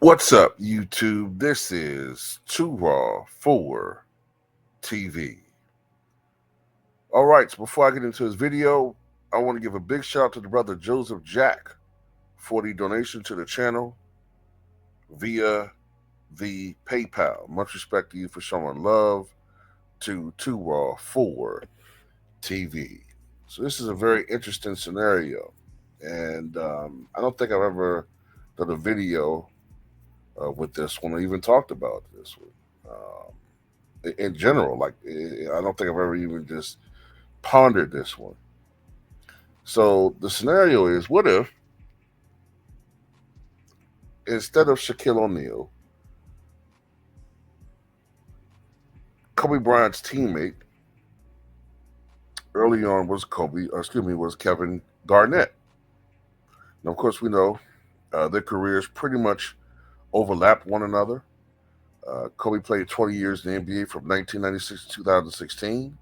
What's up, YouTube? This is Too Raw for TV. All right, so before I get into this video, I want to give a big shout out to the brother Joseph Jack for the donation to the channel via the PayPal. Much respect to you for showing love to Too Raw for TV. So this is a very interesting scenario, and I don't think I've ever done a video with this one, or even talked about this one. In general, like I don't think I've ever even just pondered this one. So the scenario is, what if instead of Shaquille O'Neal, Kobe Bryant's teammate early on was Kevin Garnett. Now, of course, we know their careers pretty much overlapped one another. Kobe played 20 years in the NBA from 1996 to 2016.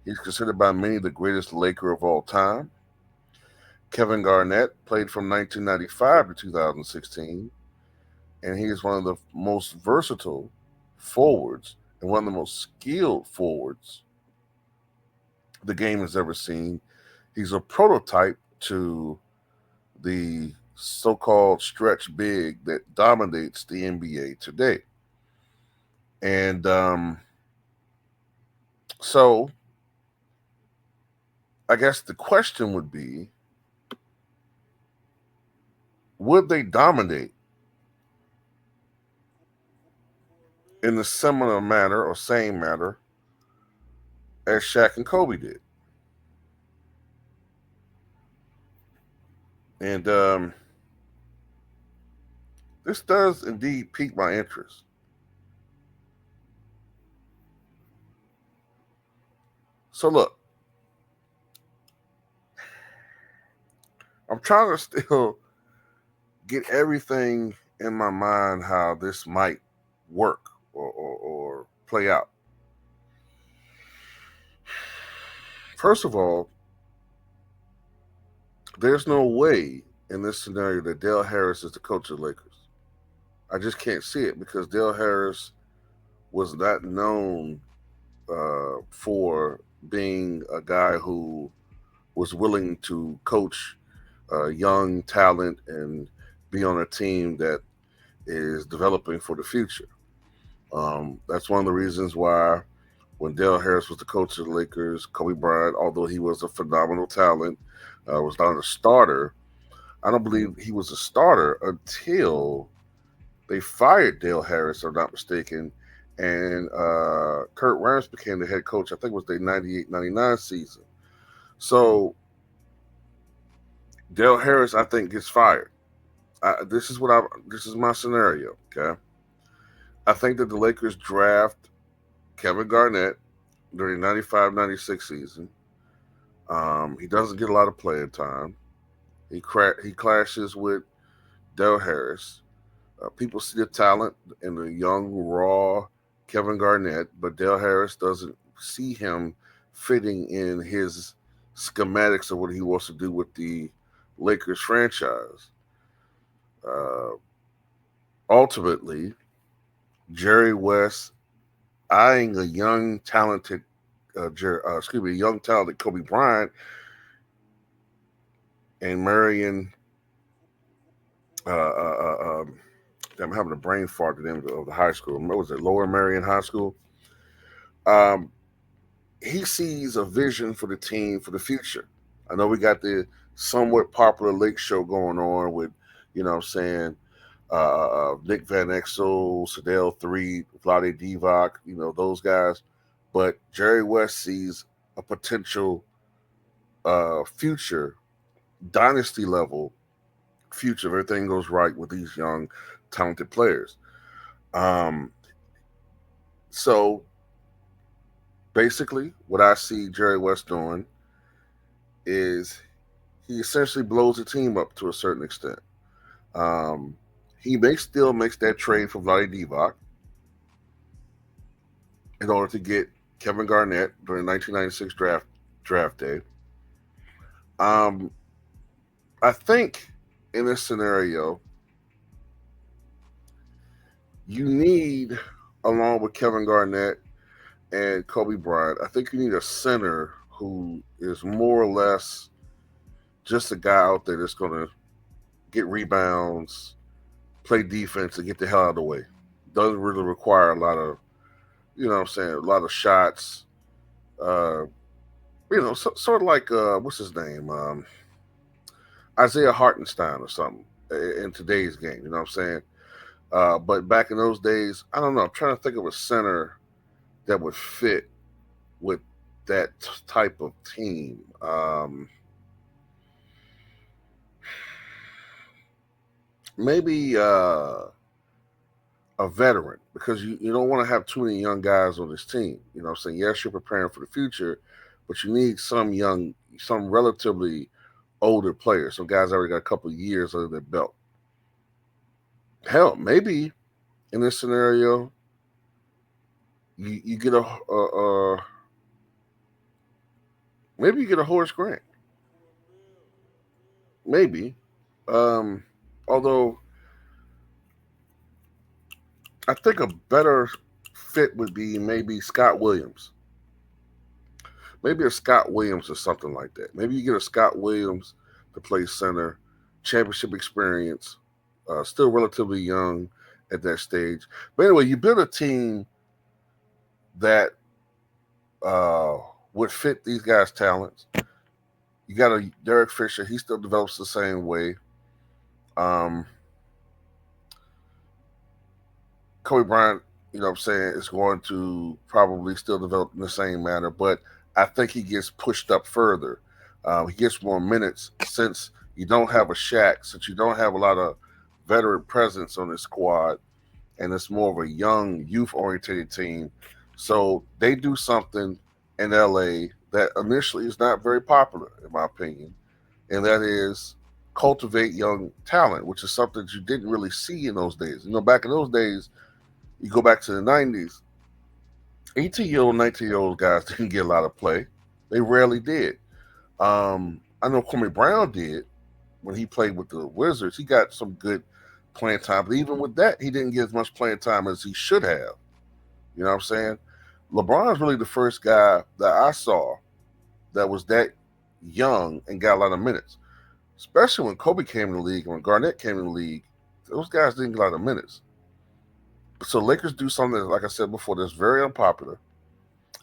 He's considered by many the greatest Laker of all time. Kevin Garnett played from 1995 to 2016, and he is one of the most versatile forwards and one of the most skilled forwards the game has ever seen. He's a prototype to the so-called stretch big that dominates the NBA today. And so I guess the question would be, would they dominate in the similar manner or same manner as Shaq and Kobe did? And this does indeed pique my interest. So look, I'm trying to still get everything in my mind how this might work or play out. First of all, there's no way in this scenario that Dale Harris is the coach of the Lakers. I just can't see it, because Dale Harris was not known for being a guy who was willing to coach young talent and be on a team that is developing for the future. That's one of the reasons why when Dale Harris was the coach of the Lakers, Kobe Bryant, although he was a phenomenal talent, was not a starter. I don't believe he was a starter until they fired Dale Harris, if I'm not mistaken, and Kurt Rambis became the head coach. I think it was the 98-99 season. So Dale Harris, I think, gets fired. This is my scenario. Okay, I think that the Lakers draft Kevin Garnett during the 95-96 season. He doesn't get a lot of playing time. He clashes with Dale Harris. People see the talent in the young, raw Kevin Garnett, but Dale Harris doesn't see him fitting in his schematics of what he wants to do with the Lakers franchise. Ultimately, Jerry West, eyeing a young, talented, Kobe Bryant, and marrying I'm having a brain fart at the end of the high school. What was it, Lower Marion High School? He sees a vision for the team for the future. I know we got the somewhat popular Lake Show going on with, Nick Van Exel, Sadell Three, Vlade Divac, those guys. But Jerry West sees a potential future, dynasty level future, if everything goes right with these young, talented players. So Basically, what I see Jerry West doing is he essentially blows the team up to a certain extent. Um, he still makes that trade for Vlade Divac in order to get Kevin Garnett during the 1996 draft day. Um, I think in this scenario, you need, along with Kevin Garnett and Kobe Bryant, I think you need a center who is more or less just a guy out there that's going to get rebounds, play defense, and get the hell out of the way. Doesn't really require a lot of, what I'm saying, a lot of shots. Uh, sort of like what's his name, Isaiah Hartenstein or something in today's game. You know what I'm saying? But back in those days, I don't know. I'm trying to think of a center that would fit with that type of team. Maybe a veteran because you don't want to have too many young guys on this team. You know what I'm saying? Yes, you're preparing for the future, but you need some relatively older players, some guys that already got a couple of years under their belt. Hell, maybe in this scenario, you get maybe you get a Horace Grant. Maybe. Um, Although I think a better fit would be maybe Scott Williams. Maybe a Scott Williams or something like that. Maybe you get a Scott Williams to play center, championship experience, still relatively young at that stage. But anyway, you build a team that uh, would fit these guys' talents. You got a Derek Fisher. He still develops the same way. Um, Kobe Bryant, you know what I'm saying, is going to probably still develop in the same manner, but I think he gets pushed up further. He gets more minutes since you don't have a Shaq, since you don't have a lot of veteran presence on this squad, and it's more of a young, youth-oriented team. So they do something in LA that initially is not very popular, in my opinion, and that is cultivate young talent, which is something that you didn't really see in those days. Back in those days, you go back to the 90s, 18-year-old, 19-year-old guys didn't get a lot of play. They rarely did. I know Kwame Brown did when he played with the Wizards. He got some good playing time, but even with that, he didn't get as much playing time as he should have. You know what I'm saying? LeBron's really the first guy that I saw that was that young and got a lot of minutes. Especially when Kobe came in the league, when Garnett came in the league, those guys didn't get a lot of minutes. So Lakers do something that, like I said before, that's very unpopular,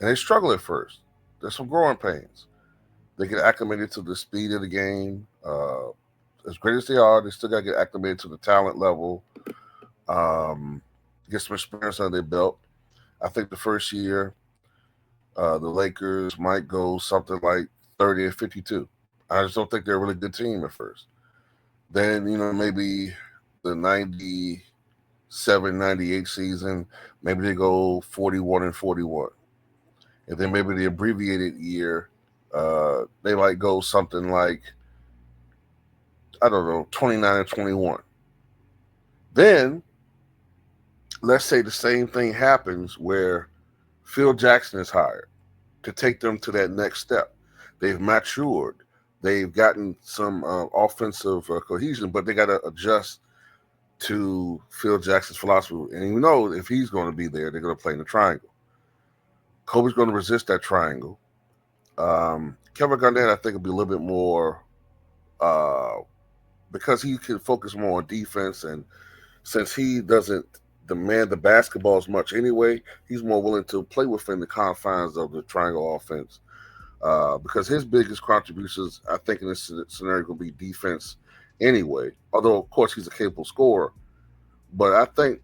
and they struggle at first. There's some growing pains. They get acclimated to the speed of the game. As great as they are, they still got to get acclimated to the talent level. Um, get some experience under their belt. I think the first year, the Lakers might go something like 30 or 52. I just don't think they're a really good team at first. Then, maybe the 97, 98 season, maybe they go 41 and 41. And then maybe the abbreviated year, they might go something like, I don't know, 29 and 21. Then, let's say the same thing happens where Phil Jackson is hired to take them to that next step. They've matured. They've gotten some offensive cohesion, but they got to adjust to Phil Jackson's philosophy. And if he's going to be there, they're going to play in the triangle. Kobe's going to resist that triangle. Kevin Garnett, I think, will be a little bit more because he can focus more on defense, and since he doesn't demand the basketball as much anyway, he's more willing to play within the confines of the triangle offense. Because his biggest contributions, I think, in this scenario will be defense anyway. Although, of course, he's a capable scorer. But I think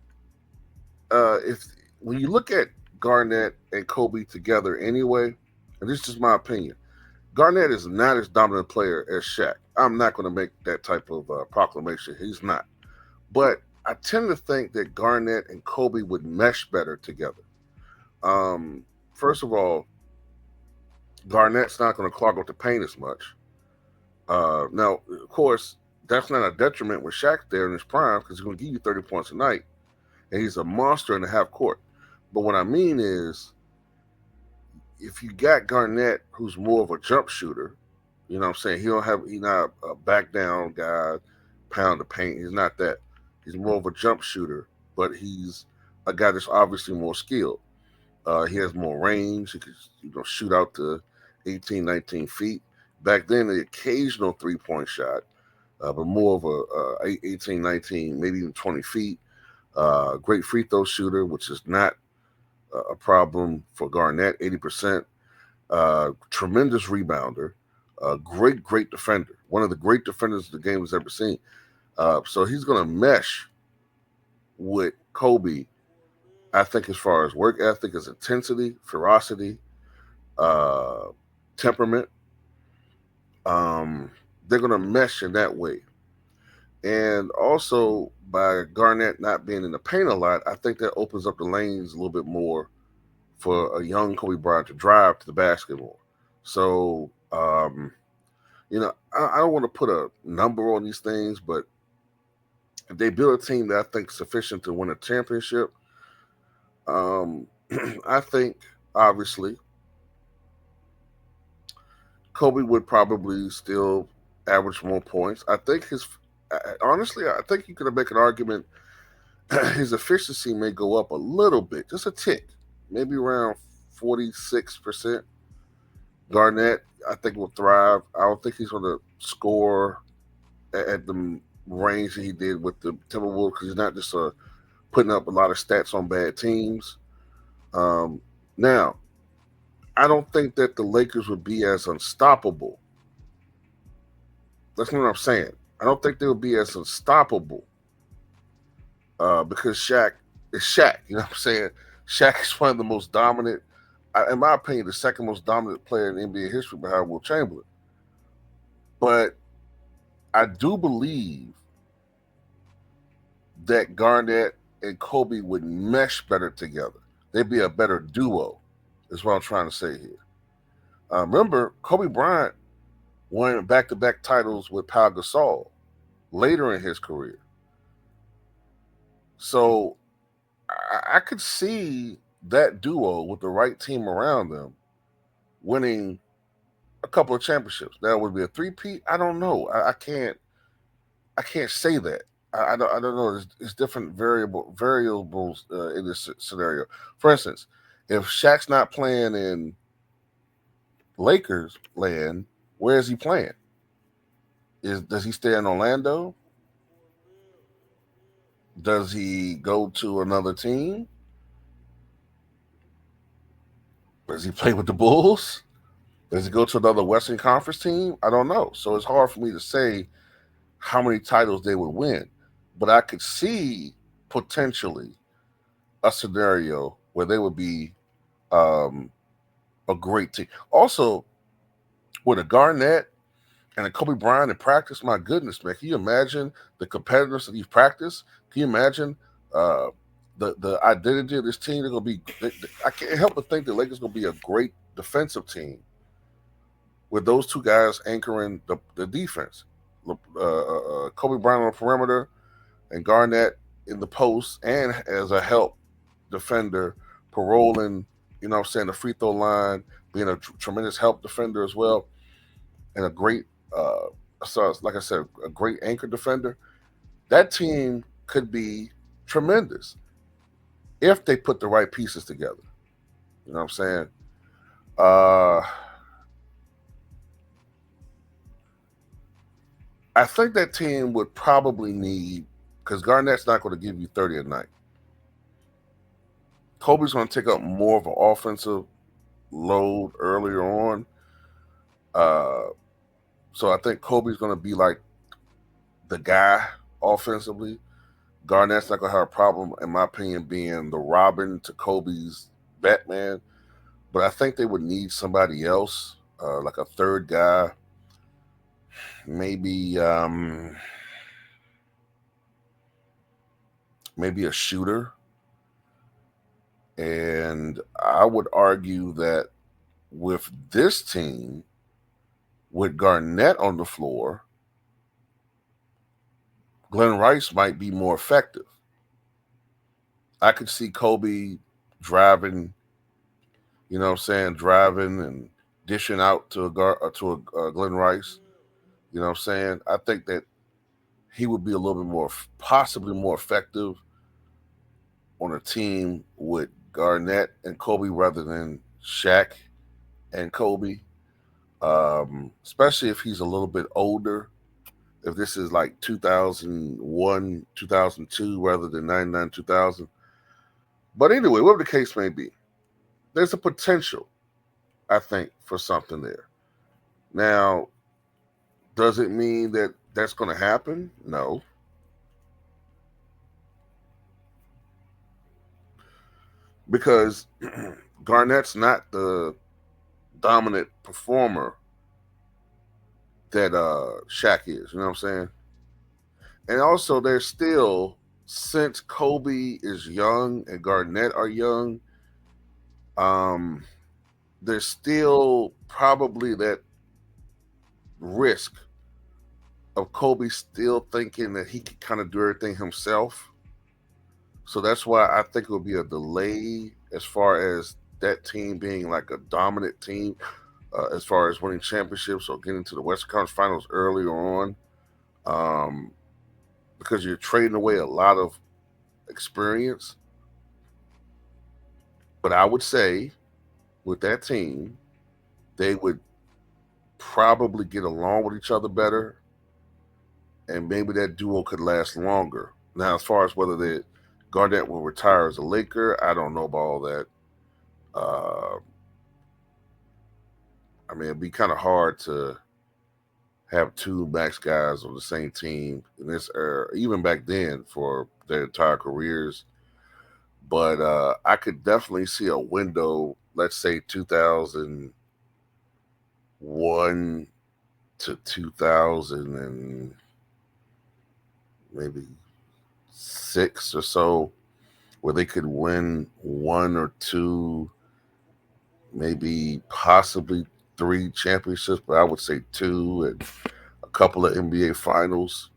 if when you look at Garnett and Kobe together anyway, and this is just my opinion, Garnett is not as dominant a player as Shaq. I'm not going to make that type of proclamation. He's not. But I tend to think that Garnett and Kobe would mesh better together. First of all, Garnett's not going to clog up the paint as much. Now, of course, that's not a detriment with Shaq there in his prime because he's going to give you 30 points a night, and he's a monster in the half court. But what I mean is, if you got Garnett, who's more of a jump shooter, you know what I'm saying? He's not a back down guy, pound the paint. He's not that. He's more of a jump shooter, but he's a guy that's obviously more skilled. He has more range. He can shoot out to 18, 19 feet. Back then, the occasional 3-point shot, but more of a 18, 19, maybe even 20 feet. Great free throw shooter, which is not a problem for Garnett, 80%. Tremendous rebounder. Great defender. One of the great defenders the game has ever seen. So he's going to mesh with Kobe, I think, as far as work ethic, his intensity, ferocity, uh, temperament. They're going to mesh in that way. And also, by Garnett not being in the paint a lot, I think that opens up the lanes a little bit more for a young Kobe Bryant to drive to the basketball. So, I don't want to put a number on these things, but if they build a team that I think is sufficient to win a championship, um, I think obviously Kobe would probably still average more points. I think honestly, I think you could make an argument his efficiency may go up a little bit, just a tick, maybe around 46%. Garnett, I think, will thrive. I don't think he's going to score at the range that he did with the Timberwolves because he's not just putting up a lot of stats on bad teams. Um, Now, I don't think that the Lakers would be as unstoppable. That's not what I'm saying. I don't think they would be as unstoppable because Shaq is Shaq. You know what I'm saying? Shaq is one of the most dominant, in my opinion, the second most dominant player in NBA history behind Will Chamberlain. But I do believe that Garnett and Kobe would mesh better together. They'd be a better duo, is what I'm trying to say here. Remember, Kobe Bryant won back-to-back titles with Pau Gasol later in his career. So I could see that duo with the right team around them winning a couple of championships. Now, would it be a three-peat? I don't know. I can't say that. I don't know. There's different variables in this scenario. For instance, if Shaq's not playing in Lakers land, where is he playing? Does he stay in Orlando? Does he go to another team? Does he play with the Bulls? Does he go to another Western Conference team? I don't know. So it's hard for me to say how many titles they would win. But I could see potentially a scenario where they would be um, a great team. Also, with a Garnett and a Kobe Bryant in practice, my goodness, man, can you imagine the competitors that these practice? Can you imagine uh, the identity of this team? They're gonna be. I can't help but think the Lakers gonna be a great defensive team with those two guys anchoring the defense. Kobe Bryant on the perimeter and Garnett in the post, and as a help defender, paroling, I'm saying, the free throw line, being a tremendous help defender as well, and a great, so like I said, a great anchor defender. That team could be tremendous if they put the right pieces together. You know what I'm saying? Uh, I think that team would probably need, because Garnett's not going to give you 30 a night. Kobe's going to take up more of an offensive load earlier on. Uh, so I think Kobe's going to be like the guy offensively. Garnett's not going to have a problem, in my opinion, being the Robin to Kobe's Batman. But I think they would need somebody else, like a third guy, maybe maybe a shooter. And I would argue that with this team, with Garnett on the floor, Glenn Rice might be more effective. I could see Kobe driving, you know what I'm saying, driving and dishing out to a Glenn Rice. You know what I'm saying? I think that he would be a little bit more, possibly more effective on a team with Garnett and Kobe rather than Shaq and Kobe. Especially if he's a little bit older. If this is like 2001, 2002 rather than 99, 2000. But anyway, whatever the case may be, there's a potential, I think, for something there. Now, does it mean that that's going to happen? No. Because Garnett's not the dominant performer that Shaq is. You know what I'm saying? And also, there's still, since Kobe is young and Garnett are young, um, there's still probably that risk of Kobe still thinking that he could kind of do everything himself. So that's why I think it will be a delay as far as that team being like a dominant team as far as winning championships or getting to the Western Conference Finals earlier on, um, because you're trading away a lot of experience. But I would say with that team, they would probably get along with each other better, and maybe that duo could last longer. Now, as far as whether Garnett will retire as a Laker, I don't know about all that. Uh, I mean, it'd be kind of hard to have two max guys on the same team in this era, even back then for their entire careers. But I could definitely see a window, let's say 2001 to 2000 and maybe six or so, where they could win one or two, maybe possibly three championships, but I would say two, and a couple of NBA Finals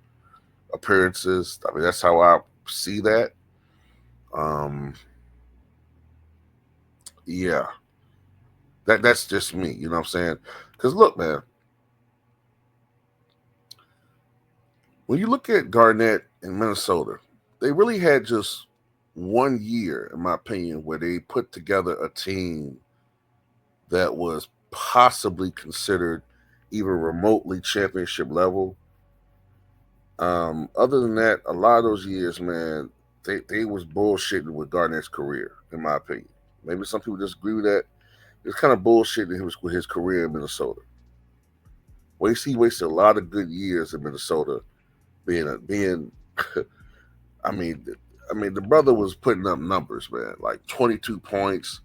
appearances. I mean, that's how I see that. Um, yeah, that's just me. You know what I'm saying? Because look, man, when you look at Garnett in Minnesota, they really had just 1 year, in my opinion, where they put together a team that was possibly considered even remotely championship level. Other than that, a lot of those years, man, they was bullshitting with Garnett's career, in my opinion. Maybe some people disagree with that. It's kind of bullshitting with his career in Minnesota. He wasted a lot of good years in Minnesota being. I mean, the brother was putting up numbers, man, like 22 points,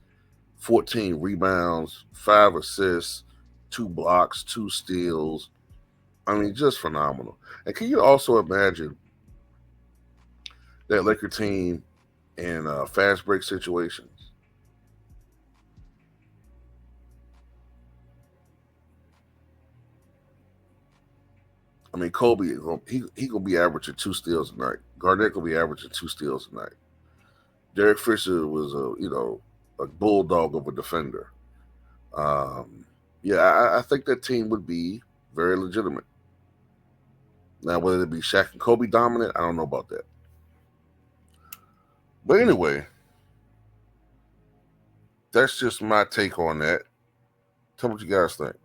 14 rebounds, 5 assists, 2 blocks, 2 steals. I mean, just phenomenal. And can you also imagine that Laker team in fast break situations? I mean, Kobe, he gonna be averaging 2 steals a night. Garnett gonna be averaging 2 steals a night. Derek Fisher was a bulldog of a defender. Um, yeah, I think that team would be very legitimate. Now, whether it be Shaq and Kobe dominant, I don't know about that. But anyway, that's just my take on that. Tell me what you guys think.